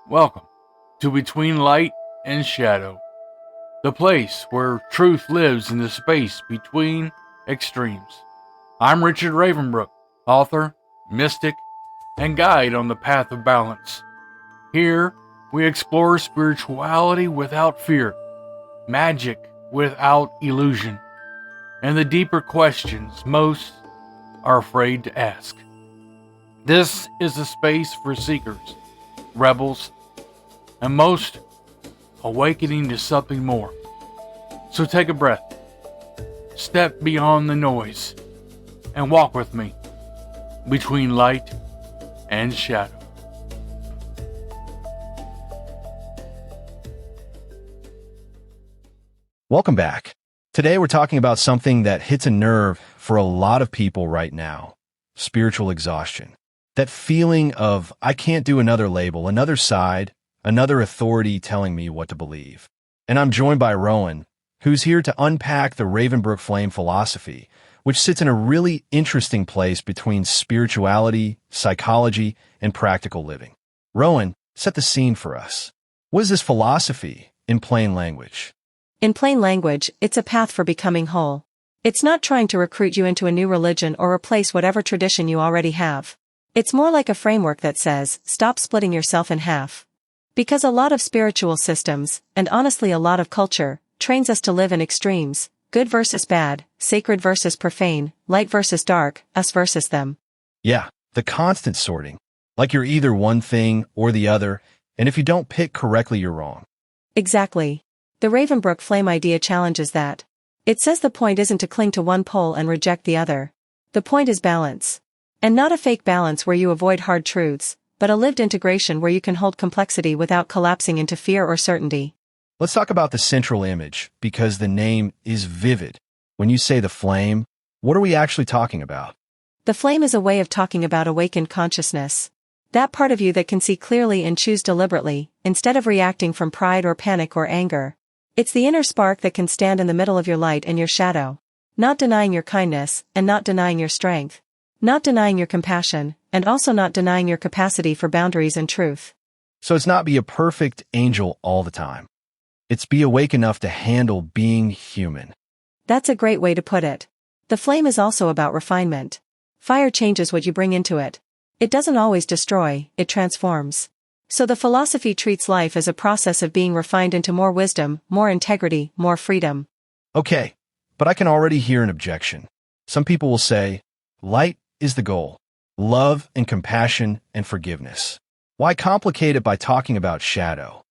Welcome to Between Light and Shadow, the place where truth lives in the space between extremes. I'm Richard Ravenbrook, author, mystic, and guide on the path of balance. Here, we explore spirituality without fear, magic without illusion, and the deeper questions most are afraid to ask. This is a space for seekers, rebels, and most awakening to something more. So take a breath, step beyond the noise, and walk with me between light and shadow. Welcome back. Today we're talking about something that hits a nerve for a lot of people right now: spiritual exhaustion. That feeling of, I can't do another label, another side, another authority telling me what to believe. And I'm joined by Rowan, who's here to unpack the Ravenbrook Flame Philosophy, which sits in a really interesting place between spirituality, psychology, and practical living. Rowan, set the scene for us. What is this philosophy in plain language? In plain language, it's a path for becoming whole. It's not trying to recruit you into a new religion or replace whatever tradition you already have. It's more like a framework that says, stop splitting yourself in half. Because a lot of spiritual systems, and honestly a lot of culture, trains us to live in extremes: good versus bad, sacred versus profane, light versus dark, us versus them. Yeah, the constant sorting. Like you're either one thing or the other, and if you don't pick correctly, you're wrong. Exactly. The Ravenbrook Flame idea challenges that. It says the point isn't to cling to one pole and reject the other. The point is balance. And not a fake balance where you avoid hard truths, but a lived integration where you can hold complexity without collapsing into fear or certainty. Let's talk about the central image, because the name is vivid. When you say the flame, what are we actually talking about? The flame is a way of talking about awakened consciousness. That part of you that can see clearly and choose deliberately, instead of reacting from pride or panic or anger. It's the inner spark that can stand in the middle of your light and your shadow. Not denying your kindness, and not denying your strength. Not denying your compassion, and also not denying your capacity for boundaries and truth. So it's not be a perfect angel all the time. It's be awake enough to handle being human. That's a great way to put it. The flame is also about refinement. Fire changes what you bring into it. It doesn't always destroy, it transforms. So the philosophy treats life as a process of being refined into more wisdom, more integrity, more freedom. Okay, but I can already hear an objection. Some people will say, light is the goal. Love and compassion and forgiveness. Why complicate it by talking about shadow?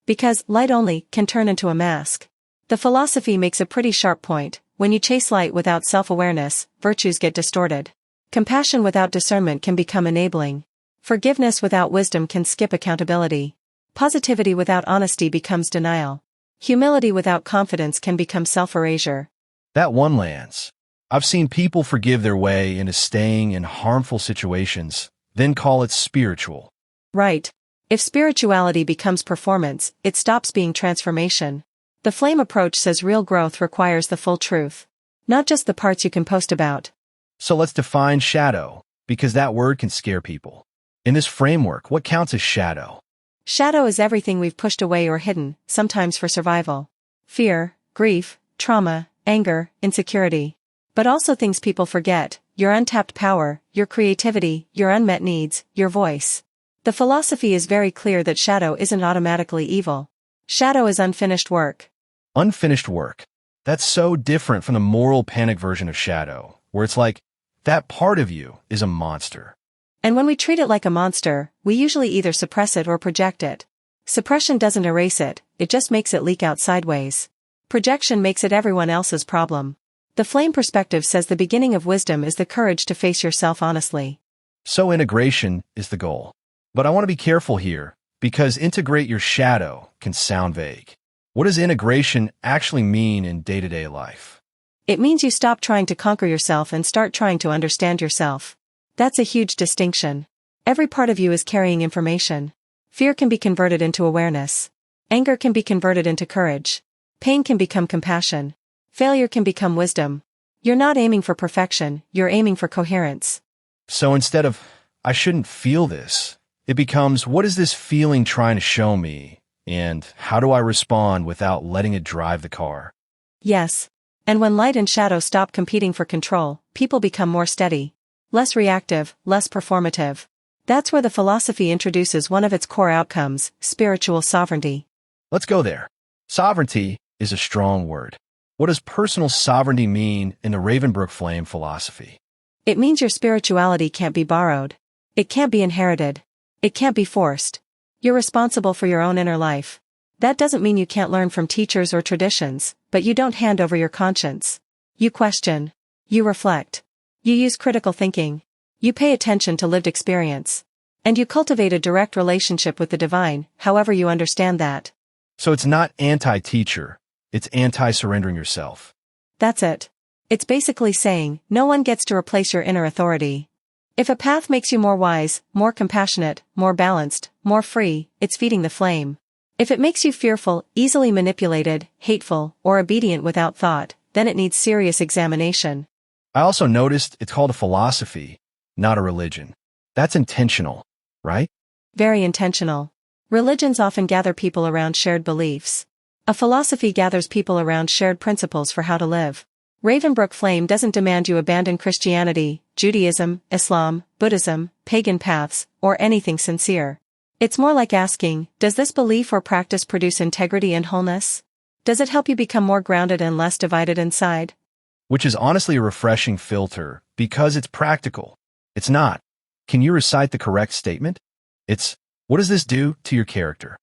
Because light only can turn into a mask. The philosophy makes a pretty sharp point. When you chase light without self-awareness, virtues get distorted. Compassion without discernment can become enabling. Forgiveness without wisdom can skip accountability. Positivity without honesty becomes denial. Humility without confidence can become self-erasure. That one lands. I've seen people forgive their way into staying in harmful situations, then call it spiritual. Right. If spirituality becomes performance, it stops being transformation. The flame approach says real growth requires the full truth. Not just the parts you can post about. So let's define shadow, because that word can scare people. In this framework, what counts as shadow? Shadow is everything we've pushed away or hidden, sometimes for survival. Fear, grief, trauma, anger, insecurity. But also things people forget: your untapped power, your creativity, your unmet needs, your voice. The philosophy is very clear that shadow isn't automatically evil. Shadow is unfinished work. Unfinished work. That's so different from the moral panic version of shadow, where it's like, that part of you is a monster. And when we treat it like a monster, we usually either suppress it or project it. Suppression doesn't erase it, it just makes it leak out sideways. Projection makes it everyone else's problem. The flame perspective says the beginning of wisdom is the courage to face yourself honestly. So integration is the goal. But I want to be careful here, because integrate your shadow can sound vague. What does integration actually mean in day-to-day life? It means you stop trying to conquer yourself and start trying to understand yourself. That's a huge distinction. Every part of you is carrying information. Fear can be converted into awareness. Anger can be converted into courage. Pain can become compassion. Failure can become wisdom. You're not aiming for perfection, you're aiming for coherence. So instead of, I shouldn't feel this, It becomes, what is this feeling trying to show me? And how do I respond without letting it drive the car? Yes. And when light and shadow stop competing for control, people become more steady. Less reactive, less performative. That's where the philosophy introduces one of its core outcomes, spiritual sovereignty. Let's go there. Sovereignty is a strong word. What does personal sovereignty mean in the Ravenbrook Flame Philosophy? It means your spirituality can't be borrowed. It can't be inherited. It can't be forced. You're responsible for your own inner life. That doesn't mean you can't learn from teachers or traditions, but you don't hand over your conscience. You question. You reflect. You use critical thinking. You pay attention to lived experience. And you cultivate a direct relationship with the divine, however you understand that. So it's not anti-teacher, it's anti-surrendering yourself. That's it. It's basically saying, no one gets to replace your inner authority. If a path makes you more wise, more compassionate, more balanced, more free, it's feeding the flame. If it makes you fearful, easily manipulated, hateful, or obedient without thought, then it needs serious examination. I also noticed it's called a philosophy, not a religion. That's intentional, right? Very intentional. Religions often gather people around shared beliefs. A philosophy gathers people around shared principles for how to live. Ravenbrook Flame doesn't demand you abandon Christianity, Judaism, Islam, Buddhism, pagan paths, or anything sincere. It's more like asking, does this belief or practice produce integrity and wholeness? Does it help you become more grounded and less divided inside? Which is honestly a refreshing filter, because it's practical. It's not, can you recite the correct statement? It's, what does this do to your character?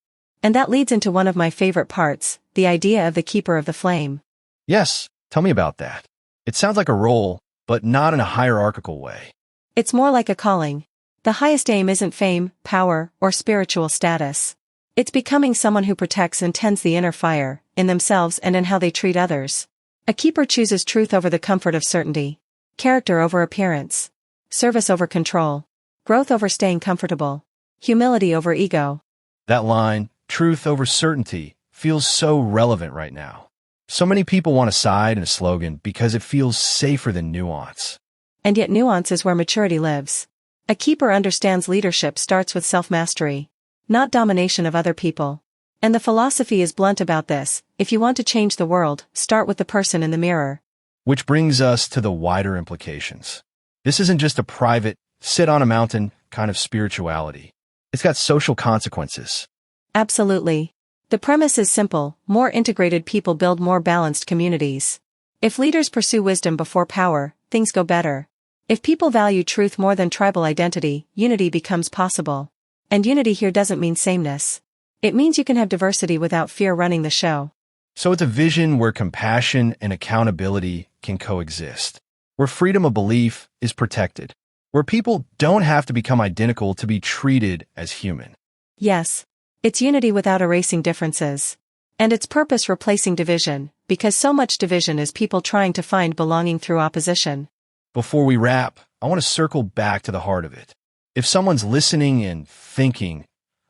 And that leads into one of my favorite parts, the idea of the keeper of the flame. Yes, tell me about that. It sounds like a role, but not in a hierarchical way. It's more like a calling. The highest aim isn't fame, power, or spiritual status. It's becoming someone who protects and tends the inner fire, in themselves and in how they treat others. A keeper chooses truth over the comfort of certainty. Character over appearance. Service over control. Growth over staying comfortable. Humility over ego. That line, truth over certainty, feels so relevant right now. So many people want a side and a slogan because it feels safer than nuance. And yet nuance is where maturity lives. A keeper understands leadership starts with self-mastery, not domination of other people. And the philosophy is blunt about this. If you want to change the world, start with the person in the mirror. Which brings us to the wider implications. This isn't just a private, sit on a mountain kind of spirituality. It's got social consequences. Absolutely. The premise is simple: more integrated people build more balanced communities. If leaders pursue wisdom before power, things go better. If people value truth more than tribal identity, unity becomes possible. And unity here doesn't mean sameness. It means you can have diversity without fear running the show. So it's a vision where compassion and accountability can coexist, where freedom of belief is protected, where people don't have to become identical to be treated as human. Yes. It's unity without erasing differences. And its purpose replacing division, because so much division is people trying to find belonging through opposition. Before we wrap, I want to circle back to the heart of it. If someone's listening and thinking,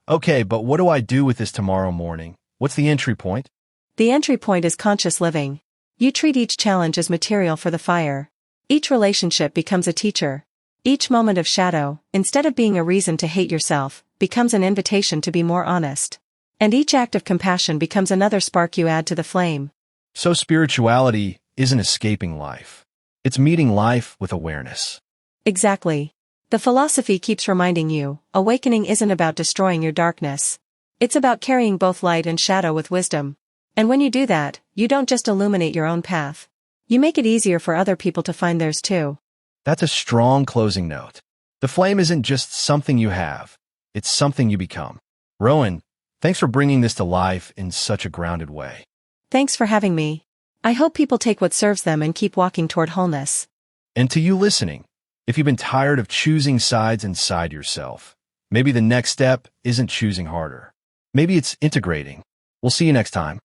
okay, but what do I do with this tomorrow morning? What's the entry point? The entry point is conscious living. You treat each challenge as material for the fire. Each relationship becomes a teacher. Each moment of shadow, instead of being a reason to hate yourself, becomes an invitation to be more honest. And each act of compassion becomes another spark you add to the flame. So spirituality isn't escaping life. It's meeting life with awareness. Exactly. The philosophy keeps reminding you, awakening isn't about destroying your darkness. It's about carrying both light and shadow with wisdom. And when you do that, you don't just illuminate your own path. You make it easier for other people to find theirs too. That's a strong closing note. The flame isn't just something you have. It's something you become. Rowan, thanks for bringing this to life in such a grounded way. Thanks for having me. I hope people take what serves them and keep walking toward wholeness. And to you listening, if you've been tired of choosing sides inside yourself, maybe the next step isn't choosing harder. Maybe it's integrating. We'll see you next time.